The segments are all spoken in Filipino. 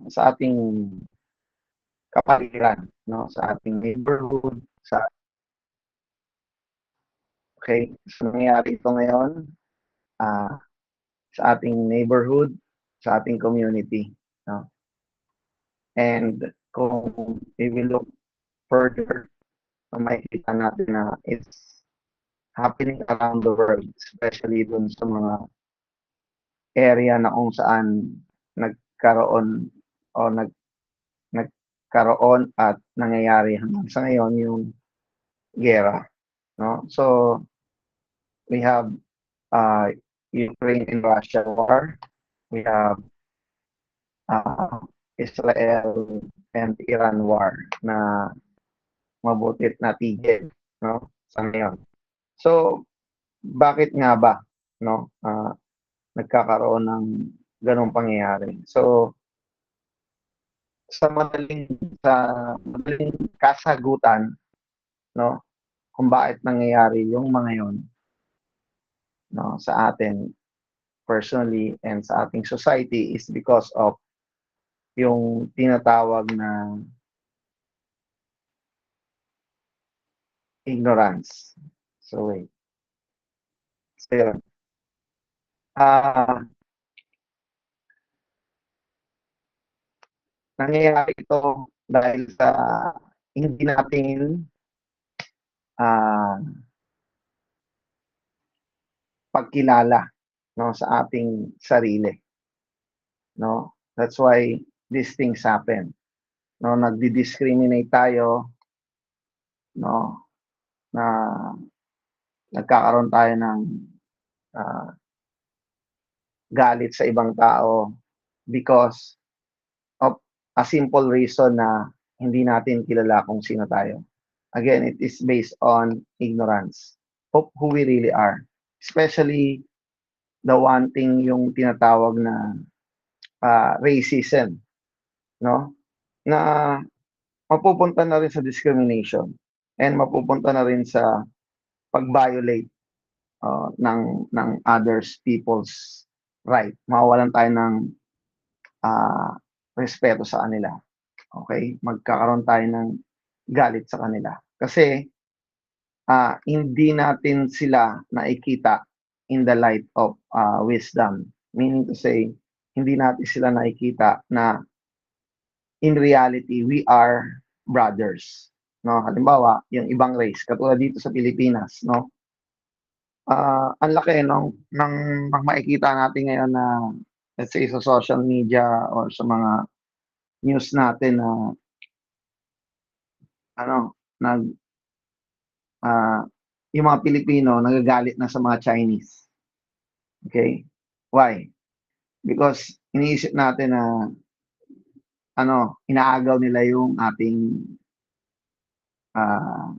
sa ating kapaligiran, no? Sa ating neighborhood, okay? So, nangyayari ito ngayon sa ating neighborhood, sa ating community, no? And kung we will look further, makikita natin na it's happening around the world, especially dun sa mga area na kung saan nagkaroon o nagkaroon at nangyayari hanggang sa ngayon yung gera, no? So we have Ukraine and Russia war, we have Israel and Iran war na mabutit natigil, no? Sa ngayon. So bakit nga ba, no? Nagkakaroon ng ganong pangyayari. So sa madaling kasagutan, no, kung bakit nangyayari yung mga yon, no, sa atin personally and sa ating society is because of yung tinatawag na ignorance. So wait. So yun. Nangyayari ito dahil sa hindi natin pagkilala, no, sa ating sarili, no? That's why these things happen, no? Nagdi-discriminate tayo, no, na nagkakaroon tayo ng galit sa ibang tao because of a simple reason na hindi natin kilala kung sino tayo. Again, it is based on ignorance of who we really are. Especially the one thing yung tinatawag na racism, no? Na mapupunta na rin sa discrimination and mapupunta na rin sa pag-violate ng others people's right. Mawawalan tayo ng respeto sa kanila. Okay? Magkakaroon tayo ng galit sa kanila. Kasi hindi natin sila nakikita in the light of wisdom. Meaning to say, hindi natin sila nakikita na in reality, we are brothers. No? Halimbawa, yung ibang race, katulad dito sa Pilipinas, no? Ang laki nang makikita natin ngayon na let's say sa social media or sa mga news natin na yung mga Pilipino nagagalit na sa mga Chinese. Okay? Why? Because iniisip natin na inaagaw nila yung ating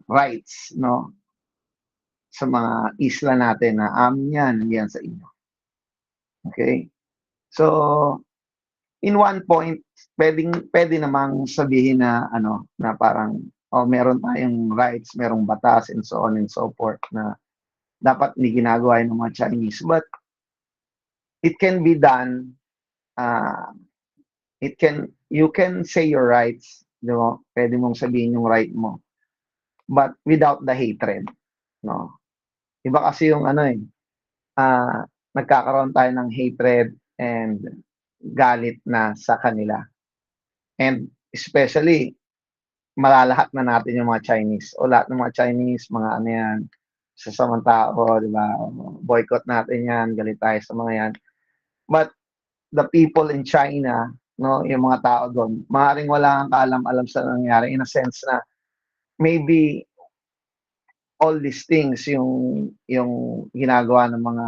rights, no? Sa mga isla natin na amin yan sa inyo. Okay? So, in one point, pwede namang sabihin na na parang meron tayong rights, merong batas and so on and so forth na dapat hindi ginagawa ng mga Chinese. But it can be done. You can say your rights, di ba? Pwede mong sabihin yung right mo. But without the hatred, no? Iba kasi yung nagkakaroon tayo ng hatred and galit na sa kanila. And especially, malalahat na natin yung mga Chinese. O lahat ng mga Chinese, mga yan, sasamang tao, di ba? Boycott natin yan, galit tayo sa mga yan. But the people in China, no, yung mga tao doon, maaaring wala kang kaalam-alam sa nangyari in a sense na maybe all these things yung ginagawa ng mga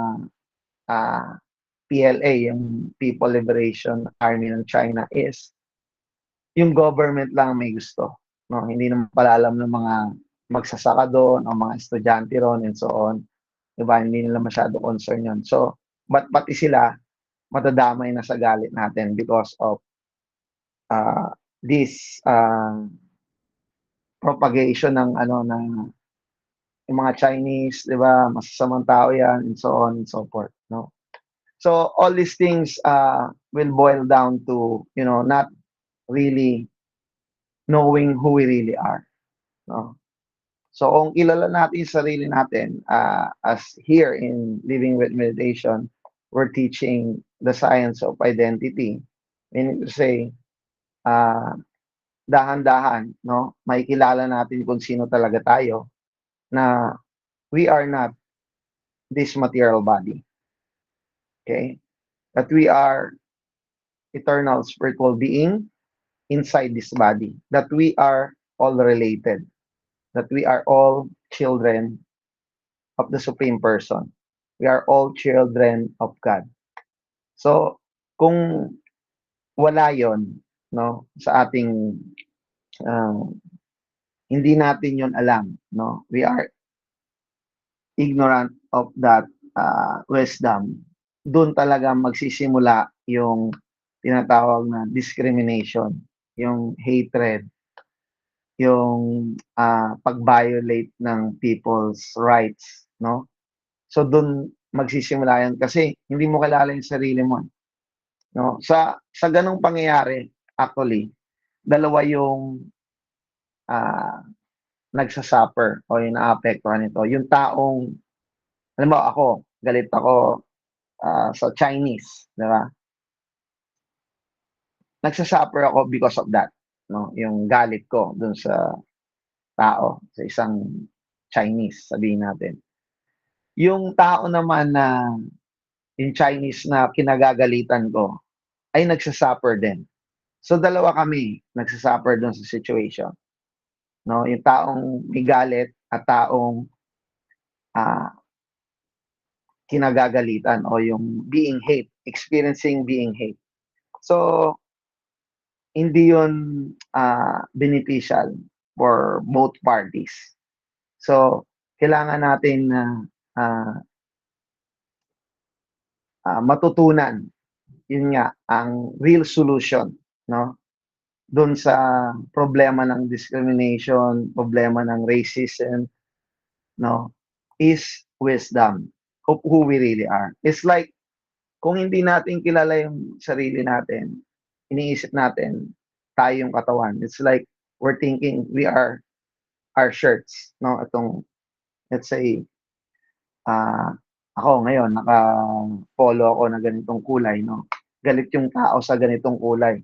PLA, yung People Liberation Army ng China is yung government lang may gusto, no? Hindi naman pala alam ng mga magsasaka doon o mga estudyante ron and so on. Diba? Hindi nila masyado concern yun. So, but pati sila matadamay na sa galit natin because of this propagation ng yung mga Chinese, 'di ba? Masasamang tao 'yan and so on and so forth, no? So all these things will boil down to, not really knowing who we really are, no? So kung kilala natin yung sarili natin, as here in Living with Meditation, we're teaching the science of identity. Meaning to say, ah, dahan-dahan, no, makikilala natin kung sino talaga tayo, na we are not this material body, okay? That we are eternal spiritual being inside this body, that we are all related, that we are all children of the Supreme Person. We are all children of God. So, kung wala yon, no, sa ating, ah, hindi natin yon alam, no, we are ignorant of that wisdom, dun talaga magsisimula yung tinatawag na discrimination, yung hatred, yung pag-violate ng people's rights, no? So dun magsisimula yan kasi hindi mo kilala yung sarili mo, no? Sa ganung pangyayari, actually, dalawa yung nagsa-suffer o yung naapektuhan nito. Yung taong, alam mo ako, galit ako sa Chinese, di ba? Nagsa-suffer ako because of that, no? Yung galit ko dun sa tao, sa isang Chinese, sabihin natin. Yung tao naman na yung Chinese na kinagagalitan ko ay nagsa-suffer din. So dalawa kami nagsa-suffer dun sa situation, no? Yung taong may galit at taong ah, kinagagalitan o yung being hate, experiencing being hate. So hindi yun beneficial for both parties. So kailangan natin na ah, matutunan, yun nga, ang real solution, no? Dun sa problema ng discrimination, problema ng racism, no? Is wisdom of who we really are. It's like, kung hindi natin kilala yung sarili natin, iniisip natin, tayo yung katawan. It's like, we're thinking we are our shirts, no? Itong, let's say, ah, ako ngayon, naka-polo ako na ganitong kulay, no? Galit yung tao sa ganitong kulay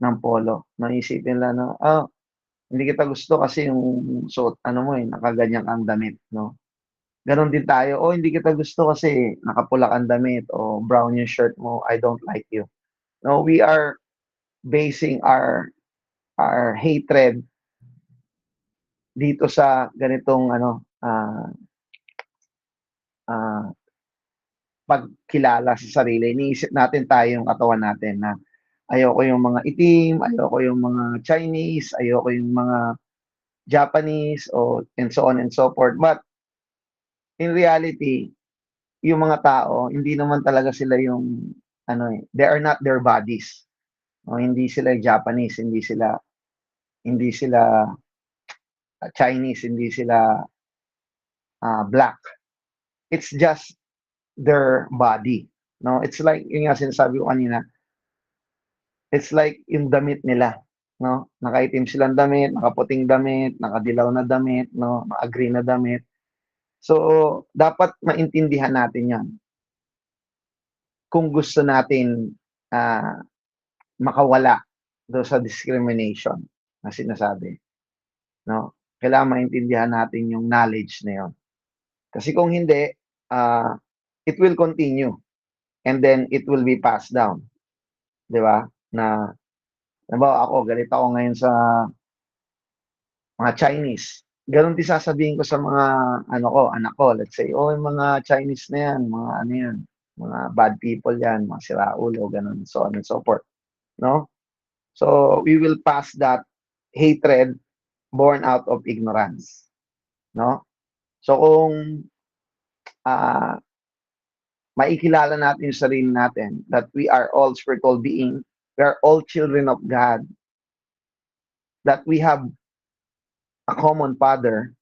ng polo. No, isipin lang na, hindi kita gusto kasi yung suot ano mo, nakaganyan kang damit, no? Gano'n din tayo, hindi kita gusto kasi nakapula kang damit o brown yung shirt mo, I don't like you. No, we are basing our hatred dito sa ganitong ano, ah, pagkilala sa sarili. Iniisip natin tayo yung katawan natin na ayoko yung mga itim, ayoko yung mga Chinese, ayoko yung mga Japanese o and so on and so forth. But in reality, yung mga tao, hindi naman talaga sila yung ano they are not their bodies. No, hindi sila Japanese, hindi sila Chinese, hindi sila black. It's just their body. No, it's like yung nga sinasabi ko kanina, it's like yung damit nila, no? Nakaitim silang damit, nakaputing damit, nakadilaw na damit, no, naka-green na damit. So, dapat maintindihan natin 'yan kung gusto natin ah, makawala do sa discrimination na sinasabi, no? Kailangan maintindihan natin yung knowledge na 'yon. Kasi kung hindi, ah, it will continue and then it will be passed down, 'di ba? Na halimbawa ako, galit ako ngayon sa mga Chinese. Gano'n din sasabihin ko sa mga ano ko, anak ko, let's say, "Oh, yung mga Chinese na 'yan, mga ano 'yan, mga bad people 'yan, mga siraulo," gano'n, so on and so forth, 'no? So, we will pass that hatred born out of ignorance, 'no? So, kung, ah, maikilala natin yung sarili natin that we are all spiritual being, we are all children of God, that we have a common Father,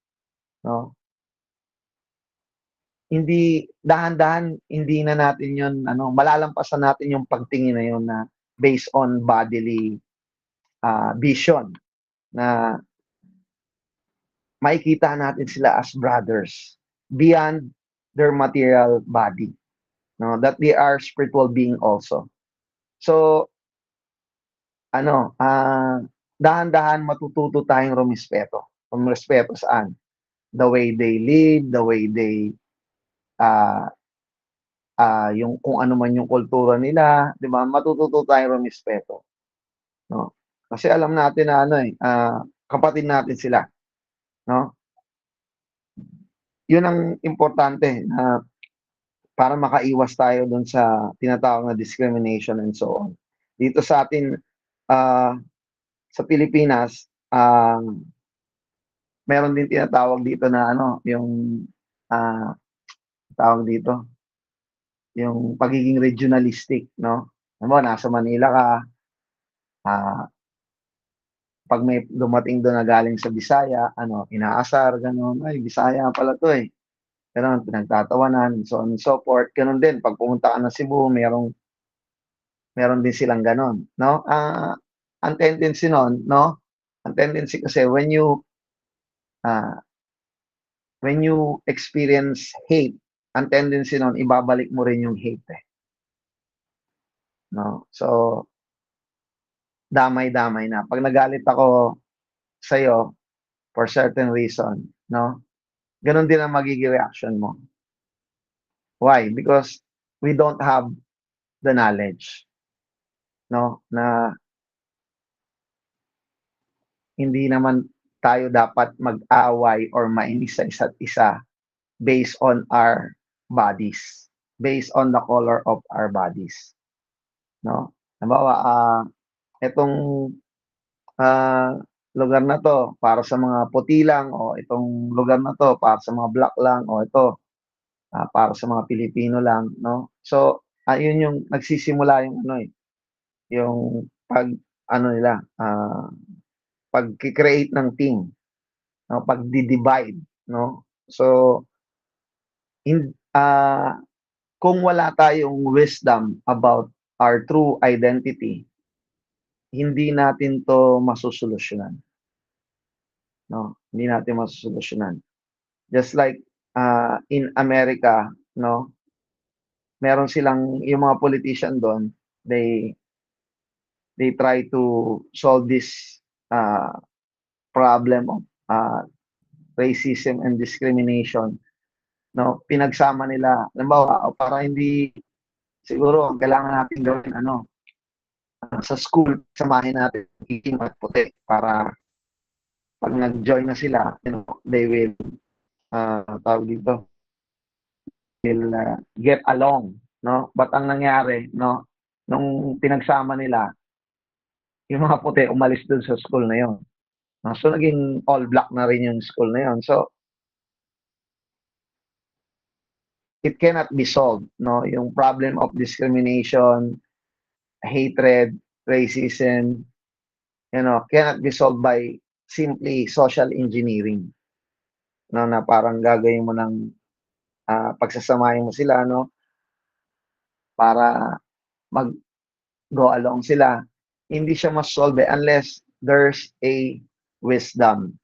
'no? hindi dahan-dahan hindi na natin 'yun malalampasan natin yung pagtingin na 'yun na based on bodily, vision na makikita natin sila as brothers beyond their material body, no, that they are spiritual being also. So, dahan-dahan matututo tayong rumespeto. Rumespeto saan? The way they live, the way they, ah, yung kung ano man yung kultura nila, 'di ba? Matututo tayong rumespeto, no? Kasi alam natin na kapatid natin sila, no? 'Yun ang importante na para makaiwas tayo dun sa tinatawag na discrimination and so on. Dito sa atin, ah, sa Pilipinas, meron din tinatawag dito na yung, ah, tawag dito, yung pagiging regionalistic, no? Halimbawa, nasa Manila ka, ah, 'pag may dumating dun na galing sa Bisaya, inaasar, gano'n. "Ay, Bisaya pala 'to, eh." Gano'n, pinagtatawanan, so on and so forth. Gano'n din 'pag pumunta ka ng Cebu, meron din silang gano'n, no? Ang tendency nun, 'no, ang tendency kasi ah, when you experience hate, ang tendency nun ibabalik mo rin yung hate, eh, 'no? So, damay-damay na. 'Pag nagalit ako sa'yo for certain reason, 'no, gano'n din ang magiging reaction mo. Why? Because we don't have the knowledge, 'no, na hindi naman tayo dapat mag-away or mainis sa isa't isa based on our bodies, based on the color of our bodies, 'no? Halimbawa, itong, ah, lugar na 'to para sa mga puti lang o itong lugar na 'to para sa mga black lang o ito, para sa mga Pilipino lang, 'no? So, yun yung nagsisimula yung yung pag-ano nila, pagke-create ng team, 'no, pagdi-divide, 'no? So, hin ah kung wala tayong wisdom about our true identity, hindi natin 'to masosolusyunan, 'no? Hindi natin masosolusyunan. Just like, in America, 'no, meron silang yung mga politician dun, they they try to solve this, uh, problem of, racism and discrimination, 'no? Pinagsama nila halimbawa, para hindi siguro ang kailangan natin gawin sa school samahin natin itim at puti para 'pag nag-join na sila, they will, tawag dito, will, get along, 'no? But ang nangyari, 'no, nung pinagsama nila, yung mga puti umalis dun sa school na yun, 'no? So, naging all black na rin yung school na yun. So, it cannot be solved, 'no, yung problem of discrimination, hatred, racism, cannot be solved by simply social engineering, 'no, na parang gagawin mo ng, pagsasamahin mo sila, 'no, para mag-go along sila. Hindi siya ma-solve, unless there's a wisdom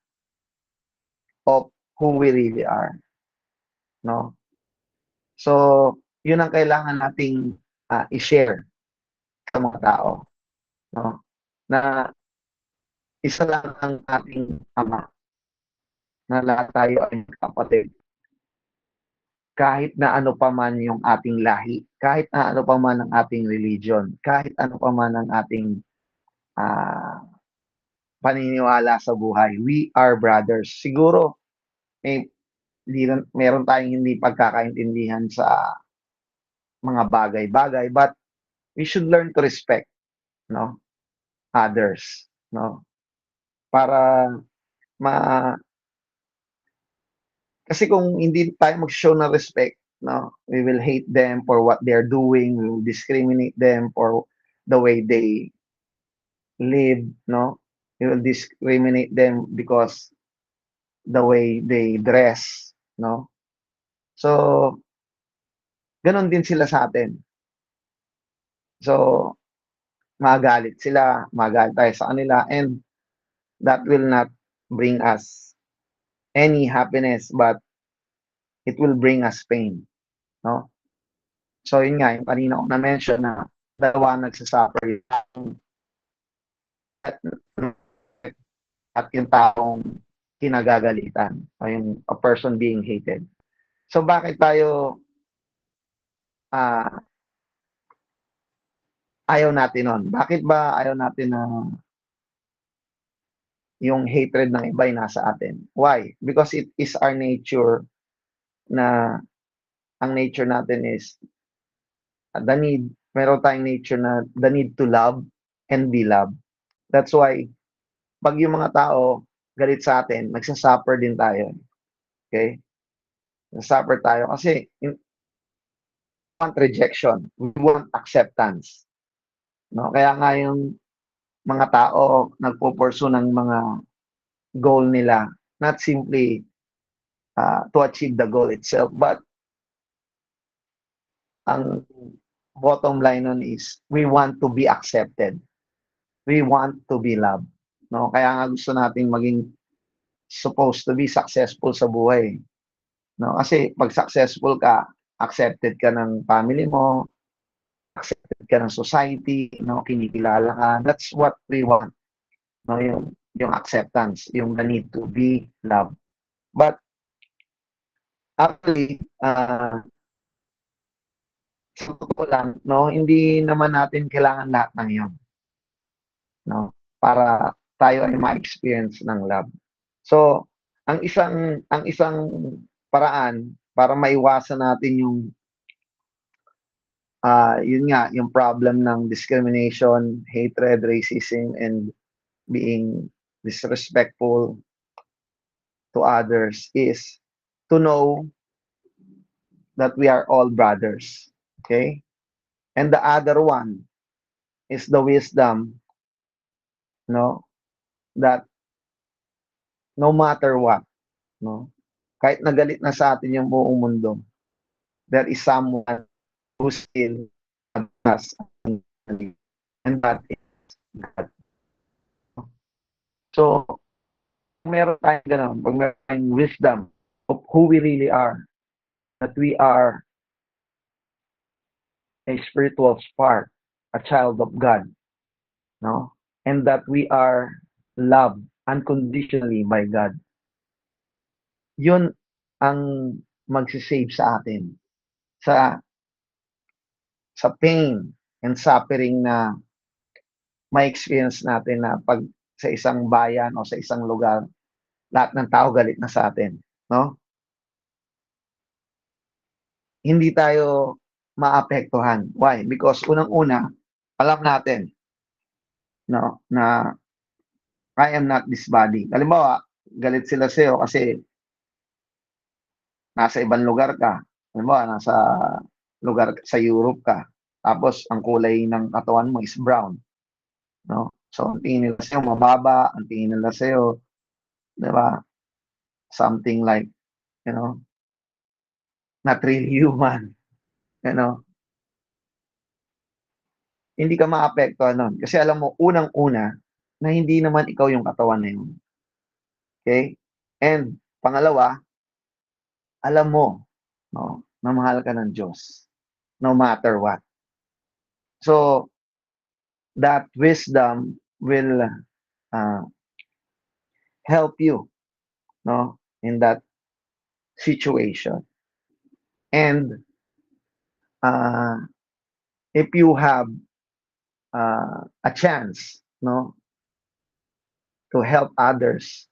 of who we really are, 'no? So, 'yun ang kailangan nating, i-share sa mga tao, 'no, na isa lang ang ating Ama, na lahat tayo ay kapatid. Kahit na ano pa man yung ating lahi, kahit na ano pa man ang ating religion, kahit ano pa man ang ating, ah, paniniwala sa buhay, we are brothers. Siguro may meron tayong hindi pagkakaintindihan sa mga bagay-bagay, but we should learn to respect, 'no, others, 'no, para ma kasi kung hindi tayo mag-show ng respect, 'no, we will hate them for what they're doing, we will discriminate them for the way they live, 'no? We will discriminate them because the way they dress, 'no? So, gano'n din sila sa atin. So, magalit sila, magalit tayo sa kanila, and that will not bring us any happiness, but it will bring us pain, no? So, yun nga, yung kanina ko na-mention na dalawa nagsasuffer, yung at yung taong kinagagalitan o yung a person being hated. So, bakit tayo ah, ayaw natin nun? Bakit ba ayaw natin na yung hatred ng iba ay nasa atin? Why? Because it is our nature na ang nature natin is the need, meron tayong nature na the need to love and be loved. That's why, pag yung mga tao galit sa atin, nagsasuffer din tayo. Okay? Nagsasuffer tayo kasi we want rejection, we want acceptance. No? Kaya nga yung mga tao nagpo-pursue ng mga goal nila, not simply to achieve the goal itself, but ang bottom line nun is we want to be accepted. We want to be loved. No? Kaya nga gusto nating maging supposed to be successful sa buhay. No? Kasi pag successful ka, accepted ka ng family mo, accepted ka ng society, no? Kinikilala ka. That's what we want. No? Yung acceptance, yung the need to be loved. But actually, sa totoo lang, no, hindi naman natin kailangan lahat ng 'yon, no, para tayo ay ma-experience ng love. So, ang isang paraan para maiwasan natin yung, yun nga, yung problem ng discrimination, hatred, racism, and being disrespectful to others is to know that we are all brothers, okay? And the other one is the wisdom, no, that no matter what, no, kahit nagalit na sa atin yung buong mundo, there is someone who still has us, and that is God. So, kung meron tayong gano'n, pag meron tayong wisdom of who we really are, that we are a spiritual spark, a child of God, no, and that we are loved unconditionally by God, yun ang magsisave sa atin sa pain and suffering na ma-experience natin na pag sa isang bayan o sa isang lugar, lahat ng tao galit na sa atin, no? Hindi tayo maapektuhan. Why? Because unang-una, alam natin, no, na I am not this body. Halimbawa, galit sila sa'yo kasi nasa ibang lugar ka. Halimbawa, nasa lugar sa Europe ka. Tapos, ang kulay ng katawan mo is brown, no? So, ang tingin nila sa'yo mababa, ang tingin nila sa'yo, 'di ba, something like, you know, not really human, you know? Hindi ka maapektuhan nun kasi alam mo unang-una na hindi naman ikaw yung katawan na yun, okey? And pangalawa, alam mo, 'no, na mahal ka ng Diyos, no matter what. So, that wisdom will, uh, help you, no, in that situation. And, uh, if you have, a chance, no, to help others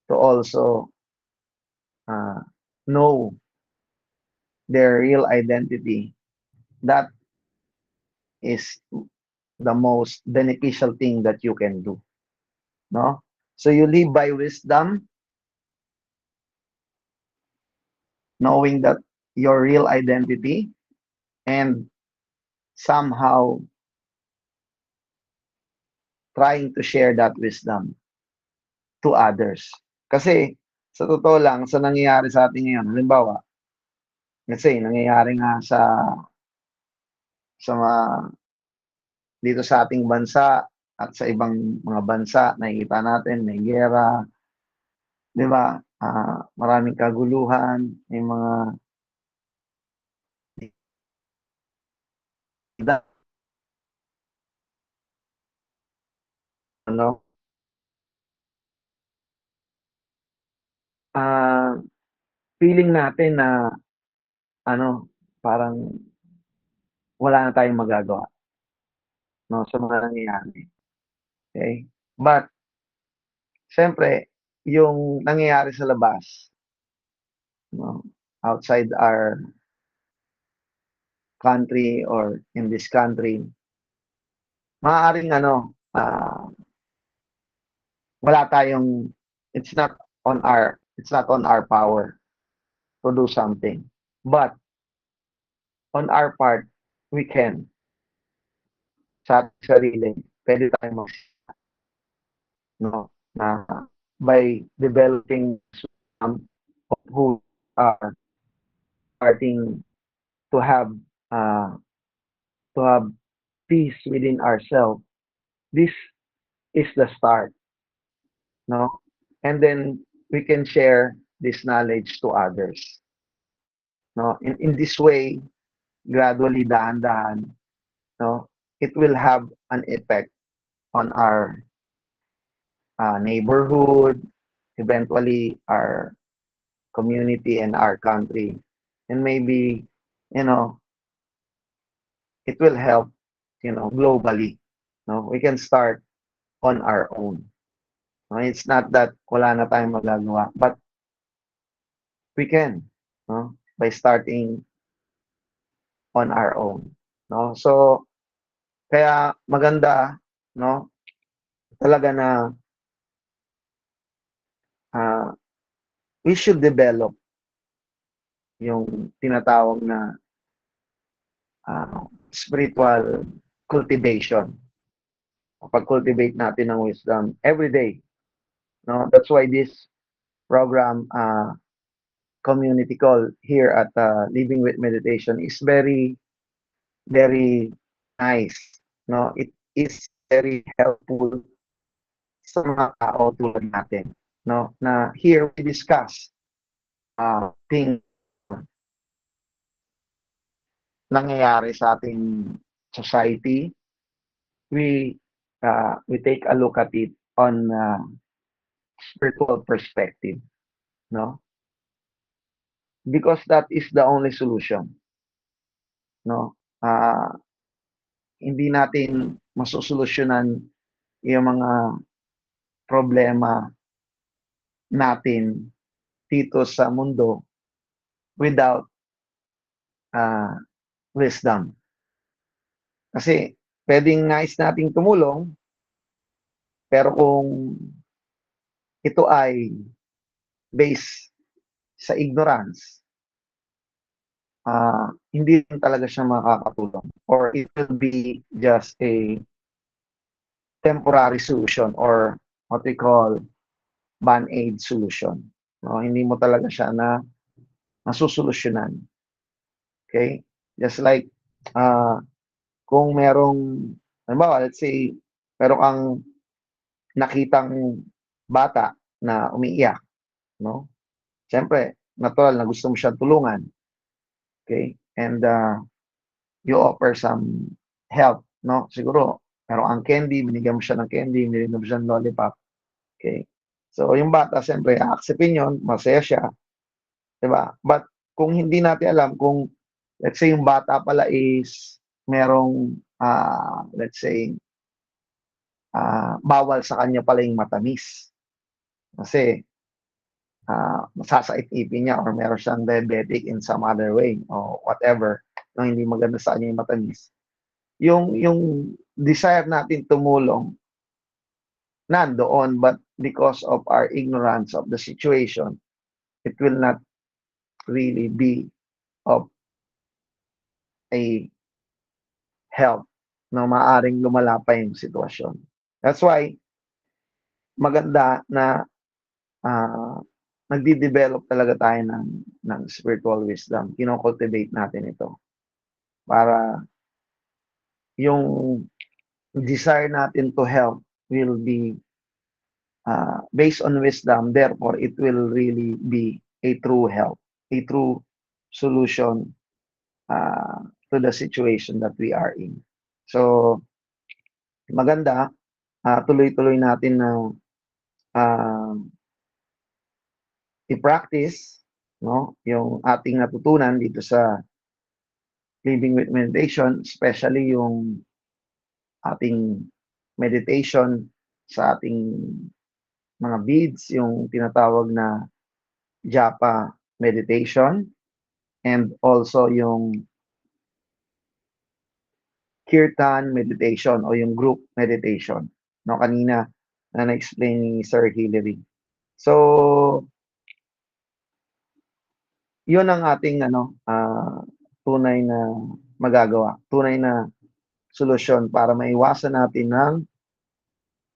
to also, uh, know their real identity, that is the most beneficial thing that you can do, no? So you live by wisdom, knowing that your real identity, and somehow trying to share that wisdom to others. Kasi sa totoo lang, sa nangyayari sa atin ngayon, halimbawa, Kasi nangyayari nga sa mga dito sa ating bansa at sa ibang mga bansa nakikita natin may giyera, 'di ba? Maraming kaguluhan, may mga ano, ah, feeling natin na ano, parang wala na tayong magagawa 'no, sa mga nangyayari, okey? But siyempre yung nangyayari sa labas 'no, outside our country or in this country, maaaring ano, wala tayong it's not on our power to do something. But on our part, we can, sa ating sarili, puwede tayong 'no, na by developing some of who are starting to have, uh, to have peace within ourselves. This is the start, 'no? And then we can share this knowledge to others, 'no? In this way, gradually, dahan-dahan, 'no, it will have an effect on our, neighborhood, eventually our community and our country. And maybe, you know, it will help, globally. No, we can start on our own. No, it's not that wala na tayong magagawa, but we can, no, by starting on our own. No, so kaya maganda, no, talaga na uh, we should develop yung tinatawag na spiritual cultivation. Pag-cultivate natin ng wisdom every day. No, that's why this program, community call here at Living with Meditation is very, very nice. No, it is very helpful sa mga tao tulad natin. No, na here we discuss things nangyayari sa ating society. We take a look at it on spiritual perspective, no? Because that is the only solution, no? Hindi natin masosolusyunan yung mga problema natin dito sa mundo without uh, wisdom. Kasi pwedeng nais nating tumulong, pero kung ito ay based sa ignorance, hindi rin talaga siya makakatulong or it will be just a temporary solution or what we call band-aid solution. No, hindi mo talaga siya na masusolusyunan. Okay? Just like kung merong halimbawa, let's say meron kang nakitang bata na umiiyak, no? Siyempre, natural na gusto mo siyang tulungan. Okay? And you offer some help, no? Siguro meron kang candy, binigyan mo siya ng candy, binigyan mo siya ng lollipop. Okay? So, yung bata siyempre a-acceptin yun, masaya siya, 'di ba? But kung hindi natin alam kung let's say yung bata pala is merong, let's say, bawal sa kanya pala yung matamis. Kasi, masasait-ipin niya or meron siyang diabetic in some other way o whatever, no, hindi maganda sa kanya yung matamis. Yung desire natin tumulong nandoon, but because of our ignorance of the situation, it will not really be of a help na maaaring lumala pa yung sitwasyon. That's why maganda na, ah, nagde-develop talaga tayo ng spiritual wisdom. Kino-cultivate natin ito para yung desire natin to help will be based on wisdom. Therefore, it will really be a true help, a true solution to the situation that we are in. So, maganda, tuloy-tuloy natin na i-practice, no, yung ating natutunan dito sa Living with Meditation, especially yung ating meditation sa ating mga beads, yung tinatawag na japa meditation, and also yung kirtan meditation o yung group meditation, no, kanina na na-explain ni Sir Hilary. So, yun ang ating tunay na magagawa, tunay na solusyon para maiwasan natin ng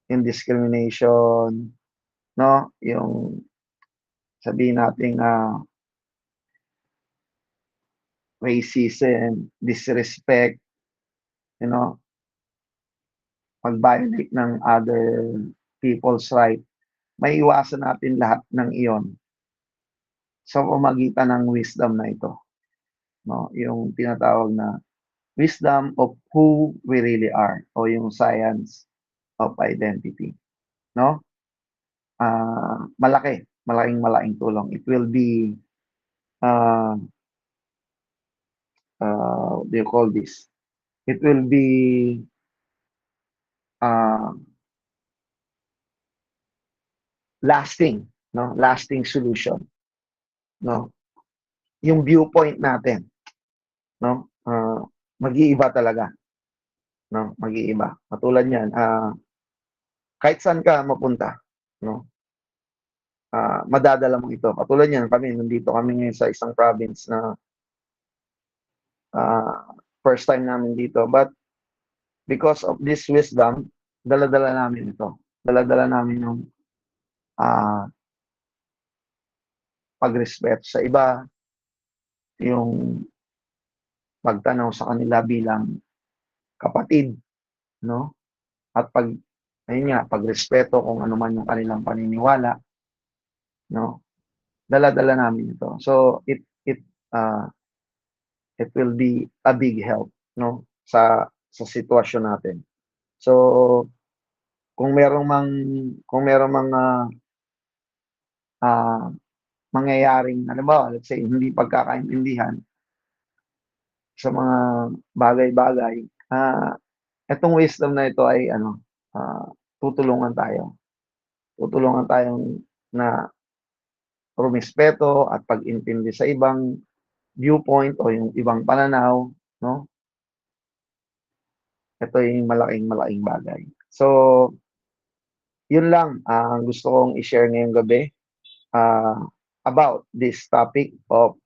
indiscrimination, no, yung sabihin nating racism, disrespect, you know, mag-violate ng other people's right. Maiiwasan natin lahat ng iyon sa pamamagitan ng wisdom na ito, no, yung tinatawag na wisdom of who we really are o yung science of identity, no? Malaking tulong. It will be what do you call this? It will be lasting, no? Lasting solution, no? Yung viewpoint natin, no? Mag-iiba talaga, no? Mag-iiba. Katulad niyan, kahit saan ka mapunta, no? Madadala mo ito. Katulad niyan, nandito kami ngayon sa isang province na first time namin dito. But because of this wisdom, dala-dala namin ito. Dala-dala namin yung pagrespeto sa iba, yung pagtanaw sa kanila bilang kapatid, no? At pagrespeto kung ano man yung kanilang paniniwala, no? Dala-dala namin ito. So it will be a big help, no, sa sitwasyon natin. So kung merong mga mangyayaring, halimbawa, let's say, hindi pagkakaintindihan sa mga bagay-bagay, itong wisdom na ito ay tutulungan tayo. Tutulungan tayong na rumispeto at pag-intindi sa ibang viewpoint o yung ibang pananaw, no? Ito yung malaking bagay. So, yun lang ang gusto kong i-share ngayong gabi about this topic of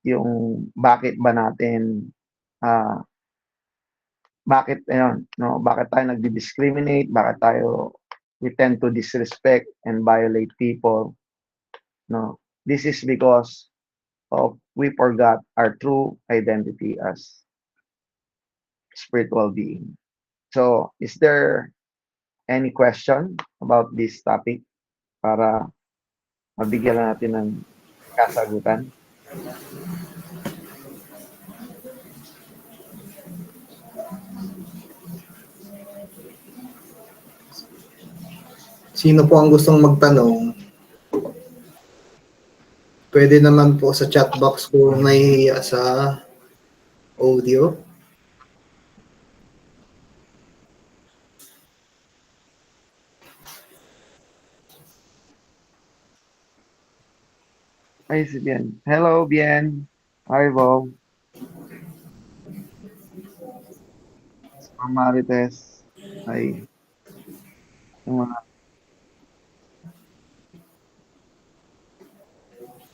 yung bakit tayo nagdi-discriminate, we tend to disrespect and violate people, no? This is because of we forgot our true identity as spiritual being. So, is there any question about this topic para mabigyan natin ng kasagutan? Sino po ang gustong magtanong? Pwede naman po sa chat box kung nahihiya sa audio. Ay, si Bien. Hello, Bien. Hi, Bob. Marites. Ay.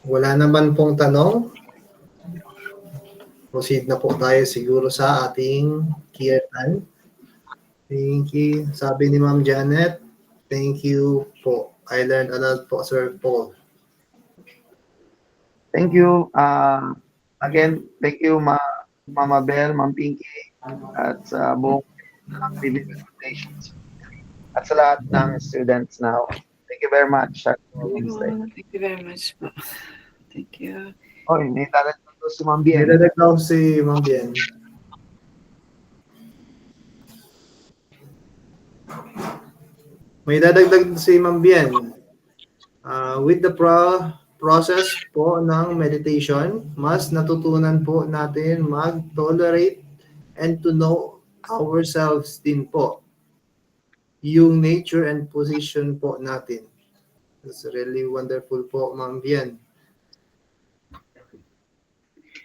Wala naman pong tanong. Proceed na po tayo siguro sa ating kirtan. Thank you. Sabi ni Ma'am Janet, thank you po. I learned a lot po, Sir Paul. Thank you. Again, thank you, Mama Bell, Ma'am Pinky, at sa buong Living Foundations. At sa lahat ng students now. Thank you very much. Happy Wednesday. Thank you very much po. Thank you. Oy, may talag na to si Ma'am May Bien. dadagdaw si Ma'am Bien. May dadagdag si Ma'am Bien. With the process po ng meditation, mas natutunan po natin mag-tolerate and to know ourselves din po. Yung nature and position po natin. It's really wonderful po, Ma'am Bien.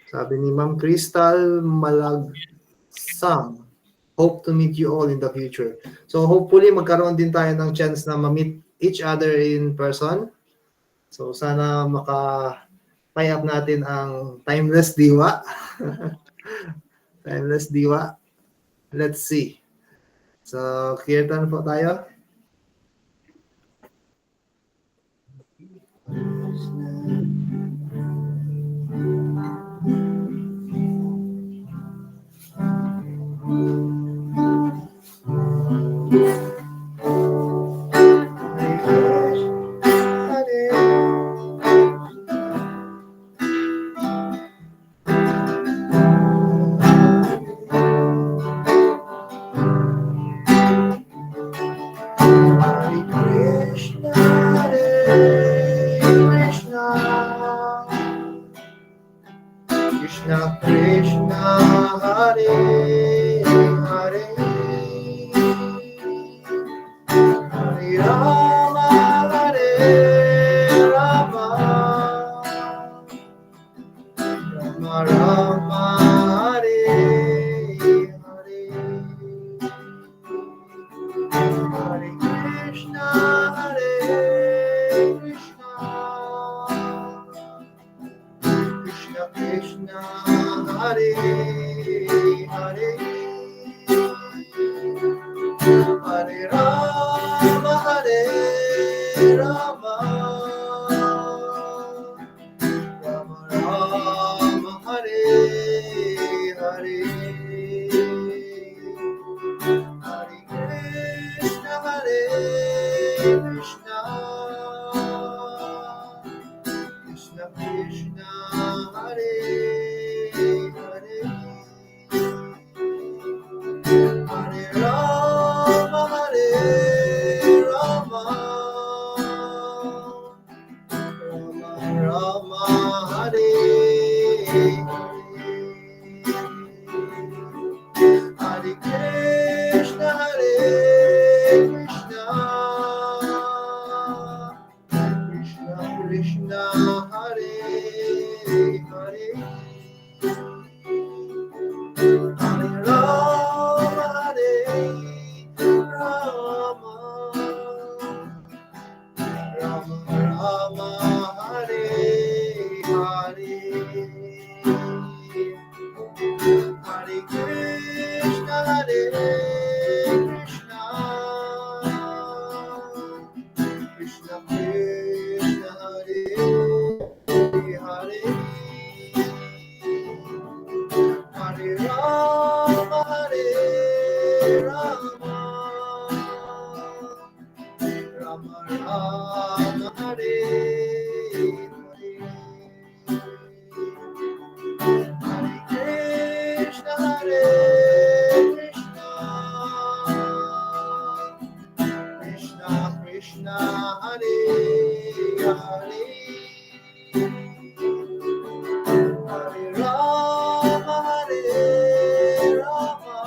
Sabi ni Ma'am Crystal Malagsam, hope to meet you all in the future. So hopefully magkaroon din tayo ng chance na ma-meet each other in person. So sana maka-tie up natin ang Timeless Diwa. Timeless Diwa. Let's see. So kirtan po tayo. Krishna Krishna Hare Hare Hare Rama Hare Rama Rama Rama Hare Hare Hare Krishna Hare Krishna Krishna Krishna Hare Hare Hare Rama Hare Rama Rama Rama Hare Hare Hare Krishna Hare Krishna Krishna Krishna Hare Hare Hare Rama Hare Rama Rama Rama Hare Hare Krishna Hare Krishna Krishna Krishna Hare Hare Hare Rama Hare Rama Rama Rama Hare Hare Hare Krishna Hare Krishna Krishna Krishna Hare Hare Hare Rama Hare Rama Rama Rama Hare Hare Hare Krishna Hare Krishna Krishna Krishna Hare Hare Hare Rama Hare Rama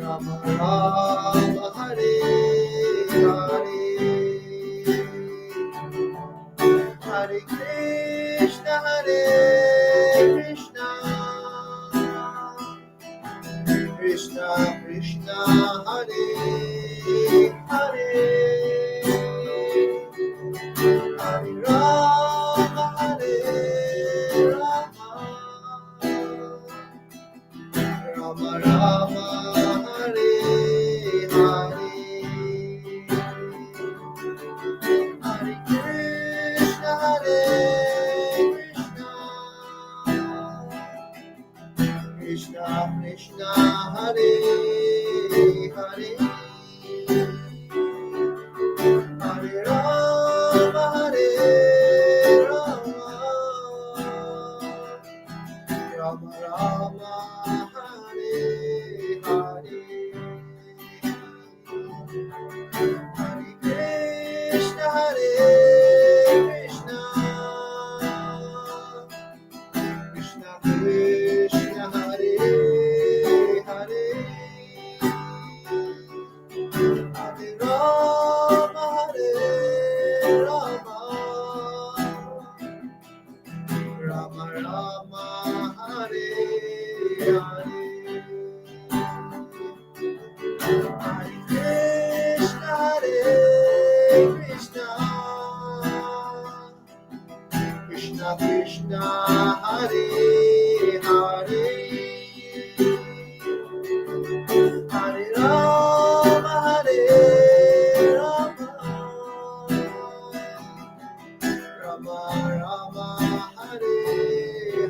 Rama Rama Hare Hare Hare Krishna Hare Krishna Krishna Krishna Hare Hare Hare Rama Hare Rama Rama Rama Hare Hare Hare Hare Hare Rama Rama Rama Hare Hare Hare Krishna Krishna Krishna Hare Hare Hare Rama Rama Rama Hare Hare Hare Krishna Krishna Krishna Hare Hare Hare Rama Rama Rama Hare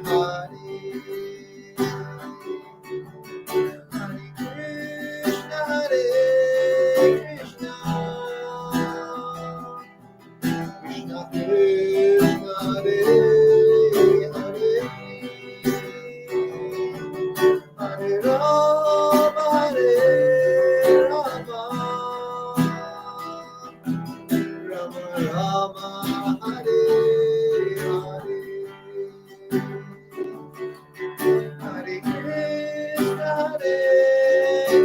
Hare Hare Krishna Krishna Krishna Hare Hare Hare Rama Rama Rama Hare Hare Hare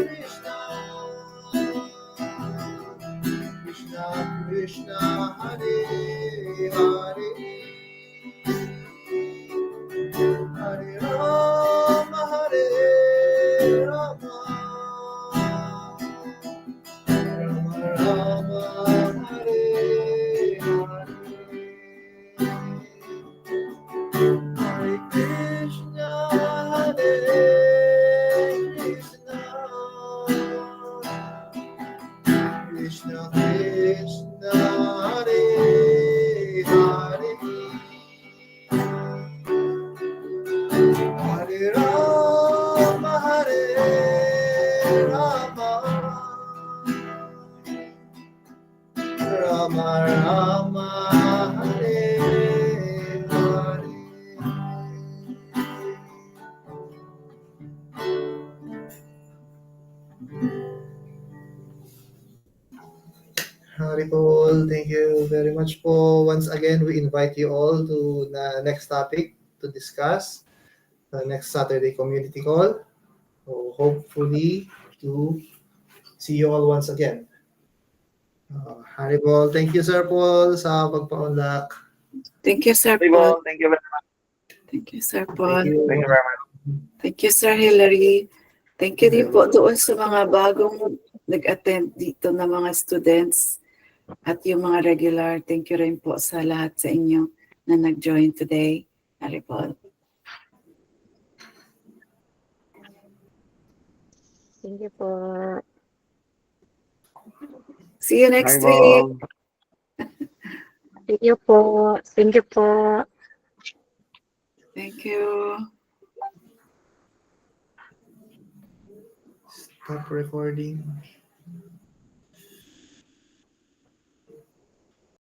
Krishna Krishna Krishna Hare Hare Hare Rama Rama Rama Hare Hare Hare Krishna Krishna Krishna Hare Hare Hare Rama Rama Rama Hare Hare Haribol, thank you very much po. Once again, we invite you all to the next topic to discuss, the next Saturday community call. So hopefully to see you all once again. Haribol, thank you Sir Paul sa pagpa-unlock. Thank you, Sir Thank Paul. you very much. Thank you, Sir Thank Paul. you. Thank you very much. Thank you, Sir Hilary. Thank you din po doon sa mga bagong nag-attend dito na mga students at yung mga regular. Thank you rin po sa lahat sa inyo na nag-join today. Haribol. Thank you po. See you next Bye, week. Bob. Thank you po. Thank you po. Thank you. Stop recording.